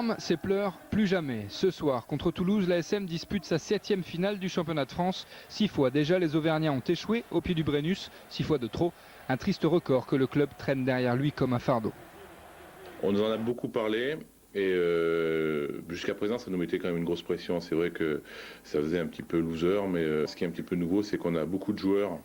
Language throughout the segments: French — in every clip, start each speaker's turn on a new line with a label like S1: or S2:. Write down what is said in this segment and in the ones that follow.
S1: Ferme, c'est pleurs plus jamais. Ce soir, contre Toulouse, l'ASM dispute sa 7e finale du championnat de France. 6 fois déjà, les Auvergnats ont échoué au pied du Brennus, 6 fois de trop. Un triste record que le club traîne derrière lui comme un fardeau.
S2: On nous en a beaucoup parlé et jusqu'à présent ça nous mettait quand même une grosse pression. C'est vrai que ça faisait un petit peu loser, mais ce qui est un petit peu nouveau, c'est qu'on a beaucoup de joueurs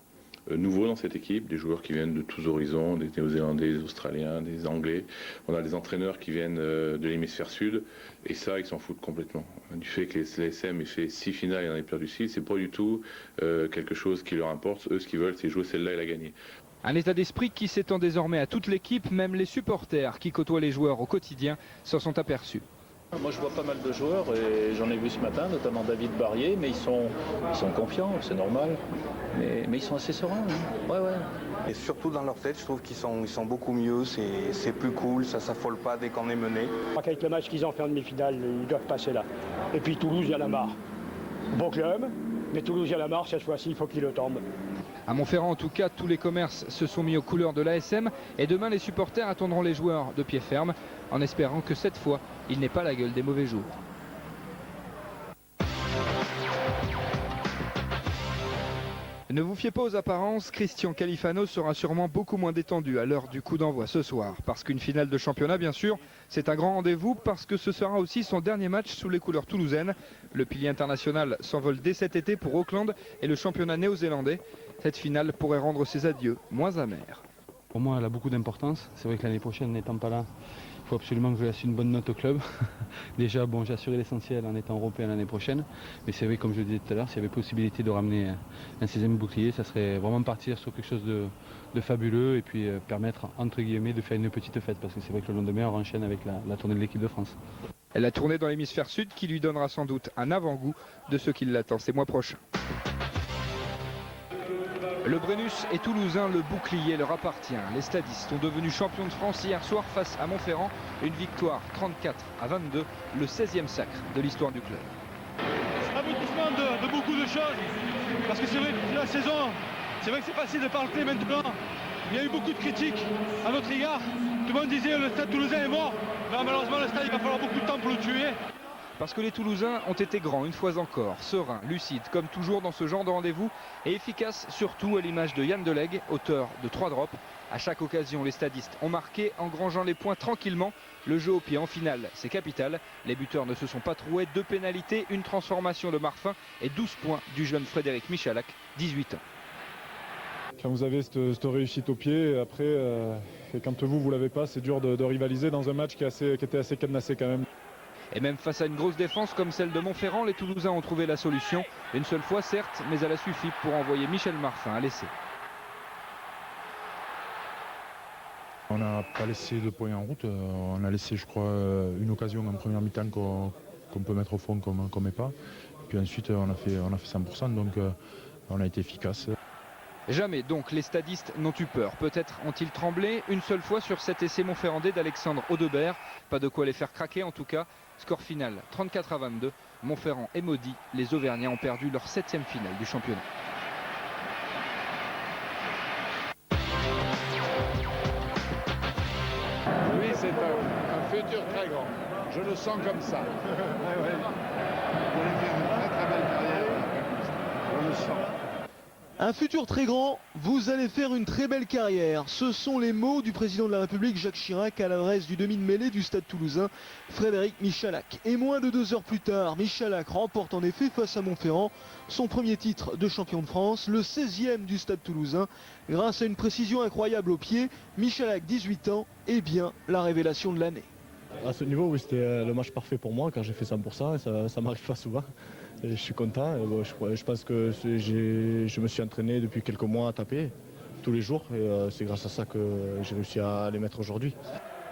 S2: nouveaux dans cette équipe, des joueurs qui viennent de tous horizons, des Néo-Zélandais, des Australiens, des Anglais. On a des entraîneurs qui viennent de l'hémisphère sud et ça ils s'en foutent complètement. Du fait que l'ASM ait fait 6 finales et en ait perdu 6, c'est pas du tout quelque chose qui leur importe. Eux ce qu'ils veulent c'est jouer celle-là et la gagner.
S1: Un état d'esprit qui s'étend désormais à toute l'équipe, même les supporters qui côtoient les joueurs au quotidien s'en sont aperçus.
S3: Moi je vois pas mal de joueurs et j'en ai vu ce matin, notamment David Barrier, mais ils sont confiants, c'est normal, mais ils sont assez sereins. Hein. Ouais.
S4: Et surtout dans leur tête, je trouve qu'ils sont beaucoup mieux, c'est plus cool, ça s'affole pas dès qu'on est mené.
S5: Je crois qu'avec le match qu'ils ont fait en demi-finale, ils doivent passer là. Et puis Toulouse, il y a la marre. Bon club, mais Toulouse, il y a la marre, cette fois-ci, il faut qu'il le tombe.
S1: À Montferrand, en tout cas, tous les commerces se sont mis aux couleurs de l'ASM et demain, les supporters attendront les joueurs de pied ferme en espérant que cette fois, il n'ait pas la gueule des mauvais jours. Ne vous fiez pas aux apparences, Christian Califano sera sûrement beaucoup moins détendu à l'heure du coup d'envoi ce soir. Parce qu'une finale de championnat, bien sûr, c'est un grand rendez-vous parce que ce sera aussi son dernier match sous les couleurs toulousaines. Le pilier international s'envole dès cet été pour Auckland et le championnat néo-zélandais. Cette finale pourrait rendre ses adieux moins amers.
S6: Pour moi, elle a beaucoup d'importance. C'est vrai que l'année prochaine, n'étant pas là, il faut absolument que je laisse une bonne note au club. Déjà, bon, j'ai assuré l'essentiel en étant européen l'année prochaine. Mais c'est vrai, comme je le disais tout à l'heure, s'il y avait possibilité de ramener un 6e bouclier, ça serait vraiment partir sur quelque chose de fabuleux et puis permettre, entre guillemets, de faire une petite fête. Parce que c'est vrai que le lendemain, on enchaîne avec la tournée de l'équipe de France.
S1: La tournée dans l'hémisphère sud qui lui donnera sans doute un avant-goût de ce qui l'attend ces mois prochains. Le Brennus est toulousain, le bouclier leur appartient. Les stadistes sont devenus champions de France hier soir face à Montferrand. Une victoire 34-22, le 16e sacre de l'histoire du club.
S7: Aboutissement de beaucoup de choses, parce que c'est vrai que la saison, c'est vrai que c'est facile de parler maintenant. Il y a eu beaucoup de critiques à notre égard. Tout le monde disait le stade toulousain est mort. Non, malheureusement le stade il va falloir beaucoup de temps pour le tuer.
S1: Parce que les Toulousains ont été grands une fois encore, sereins, lucides, comme toujours dans ce genre de rendez-vous, et efficaces surtout à l'image de Yann Delegue, auteur de 3 drops. À chaque occasion, les stadistes ont marqué, engrangeant les points tranquillement. Le jeu au pied en finale, c'est capital. Les buteurs ne se sont pas troués, 2 pénalités, une transformation de Marfin et 12 points du jeune Frédéric Michalak, 18 ans.
S8: Quand vous avez cette réussite au pied, après, et quand vous l'avez pas, c'est dur de rivaliser dans un match qui était assez cadenassé quand même.
S1: Et même face à une grosse défense comme celle de Montferrand, les Toulousains ont trouvé la solution. Une seule fois certes, mais elle a suffi pour envoyer Michel Marfin à l'essai.
S9: On n'a pas laissé de points en route. On a laissé, je crois, une occasion en première mi-temps qu'on peut mettre au fond comme pas. Puis ensuite, on a fait 100%, donc on a été efficace.
S1: Jamais donc les stadistes n'ont eu peur. Peut-être ont-ils tremblé une seule fois sur cet essai montferrandais d'Alexandre Audebert. Pas de quoi les faire craquer en tout cas. Score final 34-22. Montferrand est maudit. Les Auvergnats ont perdu leur 7e finale du championnat.
S10: Oui, c'est un futur très grand. Je le sens comme ça. Vous allez faire une très très belle carrière. Je le sens.
S11: Un futur très grand, vous allez faire une très belle carrière. Ce sont les mots du président de la République Jacques Chirac à l'adresse du demi de mêlée du stade toulousain, Frédéric Michalak. Et moins de 2 heures plus tard, Michalak remporte en effet face à Montferrand son premier titre de champion de France, le 16e du stade toulousain. Grâce à une précision incroyable au pied, Michalak, 18 ans, est bien la révélation de l'année.
S12: À ce niveau, oui, c'était le match parfait pour moi quand j'ai fait 100%, et ça m'arrive pas souvent. Et je suis content, et bon, je pense que je me suis entraîné depuis quelques mois à taper tous les jours, et c'est grâce à ça que j'ai réussi à les mettre aujourd'hui.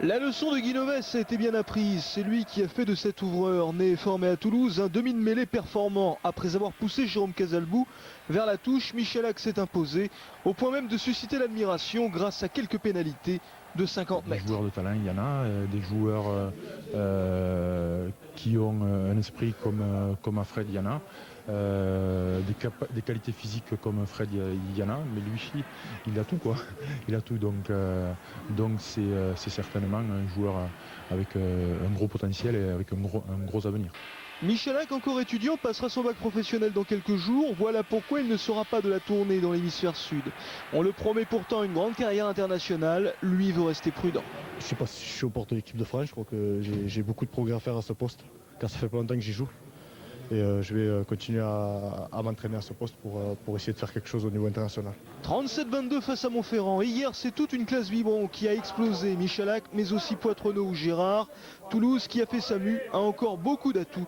S11: La leçon de Guinoves a été bien apprise. C'est lui qui a fait de cet ouvreur né et formé à Toulouse un demi de mêlée performant. Après avoir poussé Jérôme Casalbou vers la touche, Michalak s'est imposé au point même de susciter l'admiration grâce à quelques pénalités de 50 mètres.
S9: Des joueurs de talent, il y en a, des joueurs qui ont un esprit comme Fred Yana, des qualités physiques comme Fred Yana, mais lui, il a tout quoi. Il a tout, donc c'est certainement un joueur avec un gros potentiel et avec un gros avenir.
S11: Michalak, encore étudiant, passera son bac professionnel dans quelques jours. Voilà pourquoi il ne sera pas de la tournée dans l'hémisphère sud. On le promet pourtant une grande carrière internationale. Lui veut rester prudent.
S12: Je ne sais pas si je suis au porte de l'équipe de France. Je crois que j'ai beaucoup de progrès à faire à ce poste, car ça fait pas longtemps que j'y joue. Et je vais continuer à m'entraîner à ce poste pour essayer de faire quelque chose au niveau international.
S11: 37-22 face à Montferrand. Et hier, c'est toute une classe vibrante qui a explosé. Michalak, mais aussi Poitrenaud ou Gérard. Toulouse, qui a fait sa mue, a encore beaucoup d'atouts